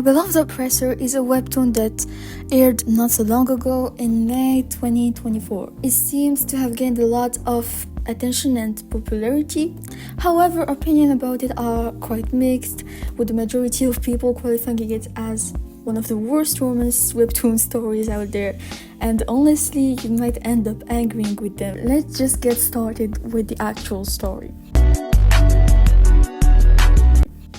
Beloved Oppressor is a webtoon that aired not so long ago in May 2024. It seems to have gained a lot of attention and popularity. However, opinions about it are quite mixed, with the majority of people qualifying it as one of the worst romance webtoon stories out there. And honestly, you might end up agreeing with them. Let's just get started with the actual story.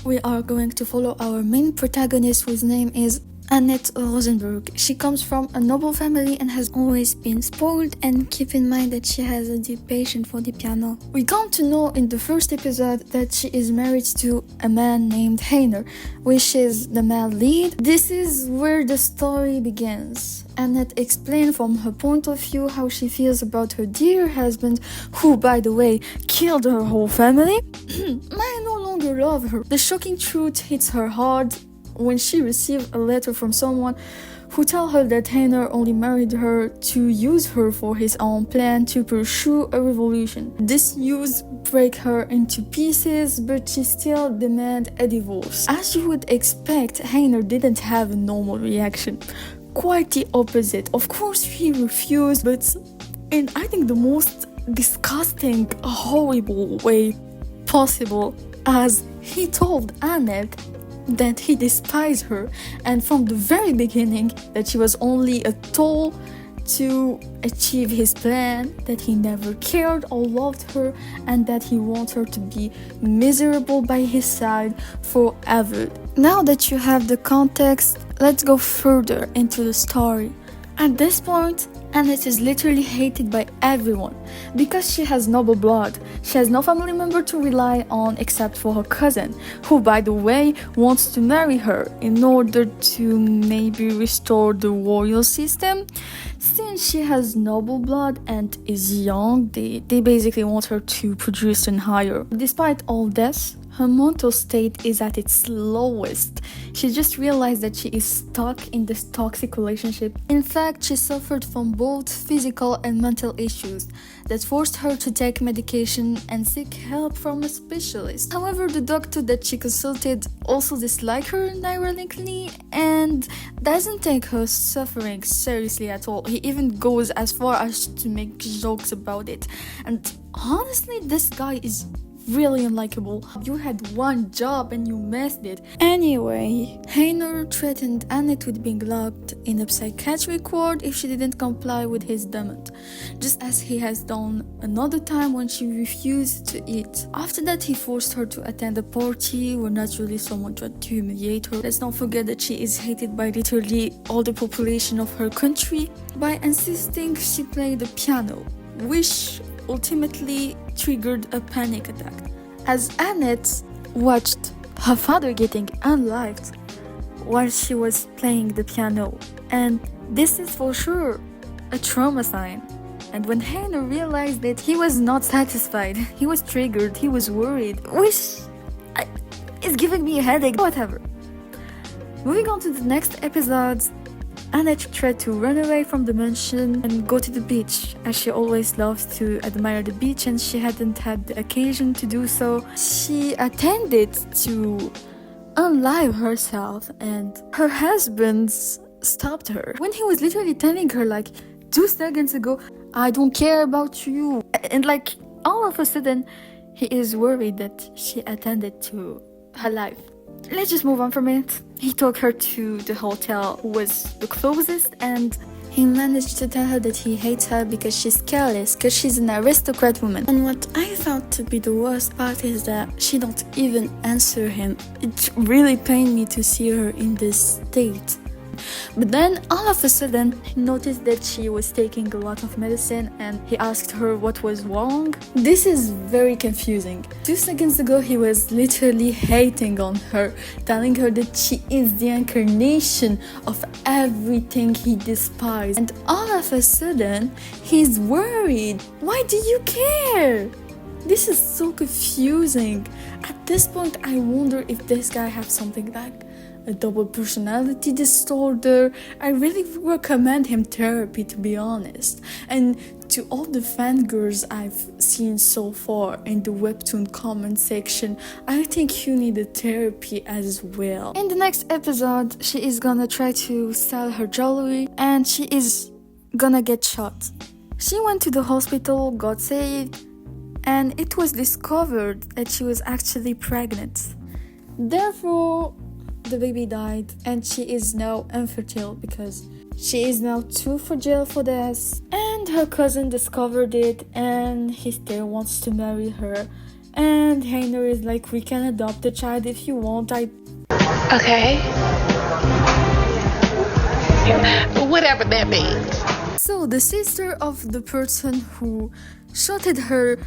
We are going to follow our main protagonist, whose name is Annette Rosenberg. She comes from a noble family and has always been spoiled, and keep in mind that she has a deep passion for the piano. We come to know in the first episode that she is married to a man named Heiner, which is the male lead. This is where the story begins. Annette explains from her point of view how she feels about her dear husband, who, by the way, killed her whole family. I no longer love her. The shocking truth hits her hard when she received a letter from someone who tells her that Heiner only married her to use her for his own plan to pursue a revolution. This news breaks her into pieces, but she still demands a divorce. As you would expect, Heiner didn't have a normal reaction. Quite the opposite. Of course, he refused, but in I think the most disgusting, horrible way possible, as he told Annette that he despised her, and from the very beginning that she was only a tool to achieve his plan, that he never cared or loved her, and that he wants her to be miserable by his side forever. Now that you have the context, let's go further into the story. At this point, Annette is literally hated by everyone because she has noble blood. She has no family member to rely on except for her cousin, who, by the way, wants to marry her in order to maybe restore the royal system. Since she has noble blood and is young, they basically want her to produce an heir. Despite all this, her mental state is at its lowest. She just realized that she is stuck in this toxic relationship. In fact, she suffered from both physical and mental issues that forced her to take medication and seek help from a specialist. However, the doctor that she consulted also dislikes her ironically and doesn't take her suffering seriously at all. He even goes as far as to make jokes about it. And honestly, this guy is really unlikable. You had one job and you messed it. Anyway, Heiner threatened Annette with being locked in a psychiatric ward if she didn't comply with his demand, just as he has done another time when she refused to eat. After that, he forced her to attend a party where naturally someone tried to humiliate her. Let's not forget that she is hated by literally all the population of her country by insisting she play the piano, which ultimately triggered a panic attack. As Annette watched her father getting unalived while she was playing the piano, and this is for sure a trauma sign. And when Heiner realized that he was not satisfied, he was triggered, he was worried, which is giving me a headache, whatever. Moving on to the next episode, Annette tried to run away from the mansion and go to the beach, as she always loves to admire the beach and she hadn't had the occasion to do so. She attempted to unalive herself and her husband stopped her when he was literally telling her like 2 seconds ago, I don't care about you. And like all of a sudden he is worried that she attended to her life. Let's just move on from it. He took her to the hotel, who was the closest, and he managed to tell her that he hates her because she's careless, because she's an aristocrat woman. And what I found to be the worst part is that she don't even answer him. It really pained me to see her in this state. But then all of a sudden he noticed that she was taking a lot of medicine and he asked her what was wrong. This is very confusing. 2 seconds ago he was literally hating on her, telling her that she is the incarnation of everything he despised, and all of a sudden he's worried. Why do you care? This is so confusing. At this point I wonder if this guy has something like a double personality disorder. I really recommend him therapy, to be honest. And to all the fangirls I've seen so far in the webtoon comment section, I think you need a therapy as well. In the next episode, she is gonna try to sell her jewelry and she is gonna get shot. She went to the hospital, got saved, and it was discovered that she was actually pregnant. Therefore, the baby died and she is now infertile because she is now too fragile for this. And her cousin discovered it and he still wants to marry her. And Heiner is like, we can adopt a child if you want. Okay. Whatever that means. So the sister of the person who shot her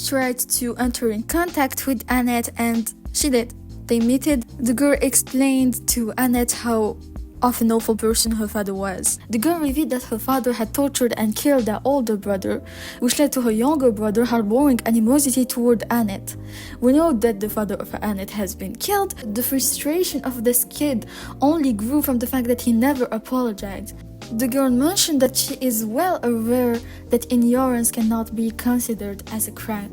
tried to enter in contact with Annette and she did. They meted. The girl explained to Annette how of an awful person her father was. The girl revealed that her father had tortured and killed their older brother, which led to her younger brother harboring animosity toward Annette. We know that the father of Annette has been killed. The frustration of this kid only grew from the fact that he never apologized. The girl mentioned that she is well aware that ignorance cannot be considered as a crime.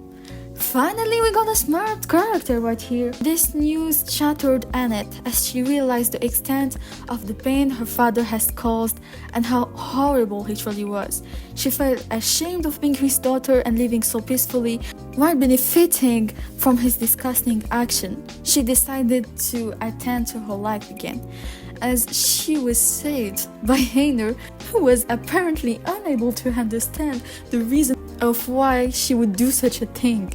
Finally, we got a smart character right here. This news shattered Annette as she realized the extent of the pain her father has caused and how horrible he truly was. She felt ashamed of being his daughter and living so peacefully while benefiting from his disgusting action. She decided to attend to her life again, as she was saved by Heiner, who was apparently unable to understand the reason of why she would do such a thing.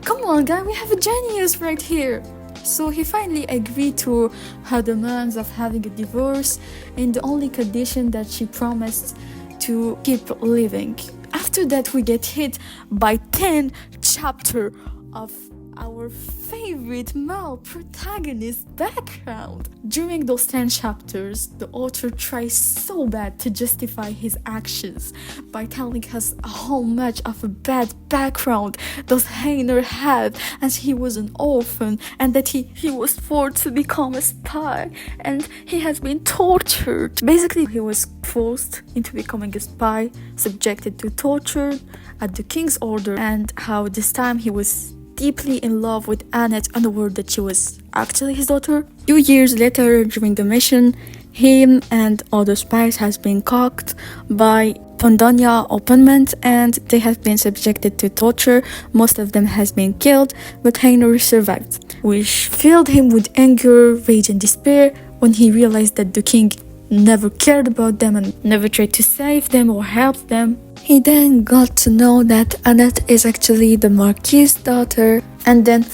Come on, guy, we have a genius right here. So he finally agreed to her demands of having a divorce in the only condition that she promised to keep living. After that, we get hit by 10 chapters of our favorite male protagonist background. During those 10 chapters, the author tries so bad to justify his actions by telling us how much of a bad background does Heiner have, as he was an orphan and that he was forced to become a spy and he has been tortured. Basically, he was forced into becoming a spy, subjected to torture at the king's order, and how this time he was deeply in love with Annette, unaware that she was actually his daughter. 2 years later, during the mission, him and other spies has been caught by Pondonia Openment and they have been subjected to torture. Most of them has been killed, but Heiner survived, which filled him with anger, rage and despair when he realized that the king never cared about them and never tried to save them or help them. He then got to know that Annette is actually the Marquis's daughter and then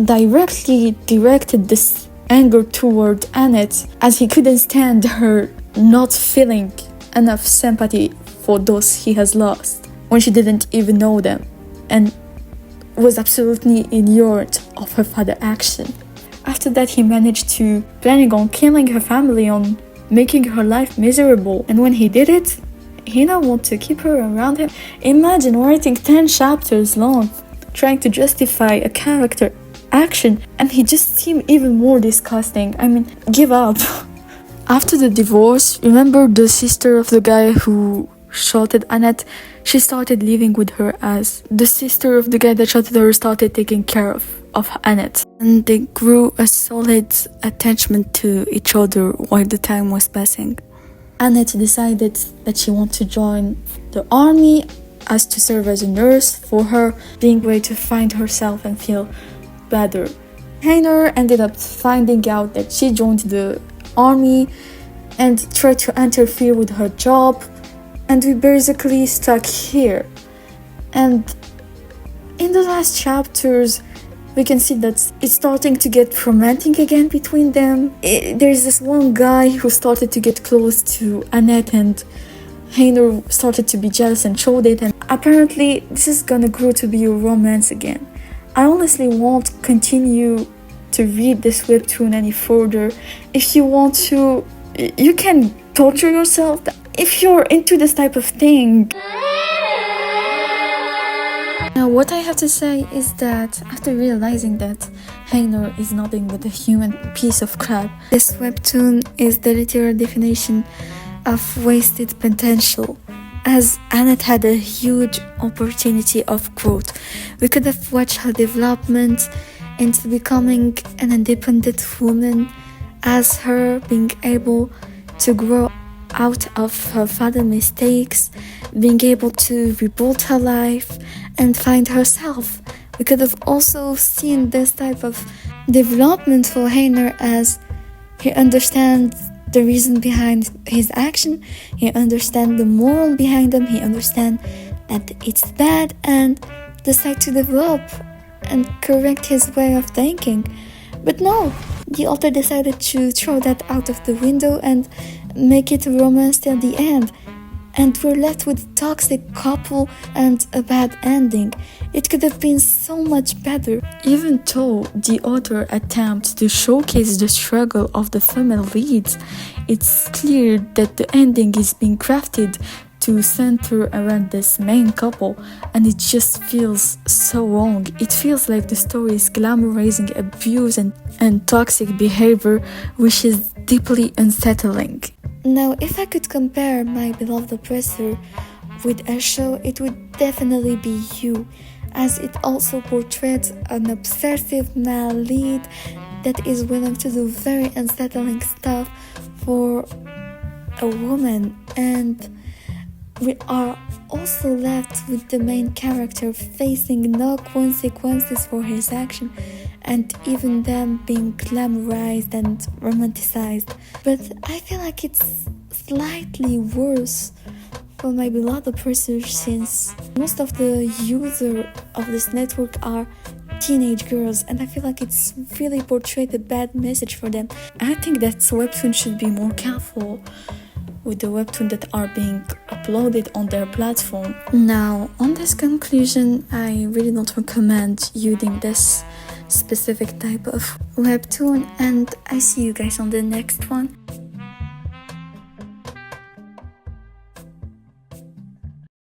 directly directed this anger toward Annette as he couldn't stand her not feeling enough sympathy for those he has lost when she didn't even know them and was absolutely ignorant of her father's action. After that, he managed to planning on killing her family, on making her life miserable, and when he did it, he now wants to keep her around him. Imagine writing 10 chapters long, trying to justify a character action, and he just seemed even more disgusting. I mean, give up. After the divorce, remember the sister of the guy who shot at Annette? She started living with her as the sister of the guy that shot at her started taking care of Annette. And they grew a solid attachment to each other while the time was passing. Annette decided that she wanted to join the army as to serve as a nurse for her, being a way to find herself and feel better. Heiner ended up finding out that she joined the army and tried to interfere with her job, and we basically stuck here. And in the last chapters, we can see that it's starting to get romantic again between them. There's this one guy who started to get close to Annette and Heiner started to be jealous and showed it, and apparently this is gonna grow to be a romance again. I honestly won't continue to read this webtoon any further. If you want to, you can torture yourself. If you're into this type of thing, Now, what I have to say is that after realizing that heiner is nothing but a human piece of crap, this webtoon is the literal definition of wasted potential. As Annette had a huge opportunity of growth, we could have watched her development into becoming an independent woman, as her being able to grow out of her father's mistakes, being able to rebuild her life and find herself. We could have also seen this type of development for Heiner, as he understands the reason behind his action, he understands the moral behind them, he understands that it's bad and decide to develop and correct his way of thinking. But no, the author decided to throw that out of the window and make it a romance till the end. And we're left with a toxic couple and a bad ending. It could have been so much better. Even though the author attempts to showcase the struggle of the female leads, it's clear that the ending is being crafted to center around this main couple, and it just feels so wrong. It feels like the story is glamorizing abuse and toxic behavior, which is deeply unsettling. Now, if I could compare My Beloved Oppressor with a show, it would definitely be You, as it also portrays an obsessive male lead that is willing to do very unsettling stuff for a woman, and we are also left with the main character facing no consequences for his action, and even them being glamorized and romanticized. But I feel like it's slightly worse for My Beloved Oppressor, since most of the users of this network are teenage girls, and I feel like it's really portrayed a bad message for them. I think that webtoon should be more careful with the webtoon that are being uploaded on their platform. Now, on this conclusion, I really don't recommend using this specific type of webtoon, and I see you guys on the next one.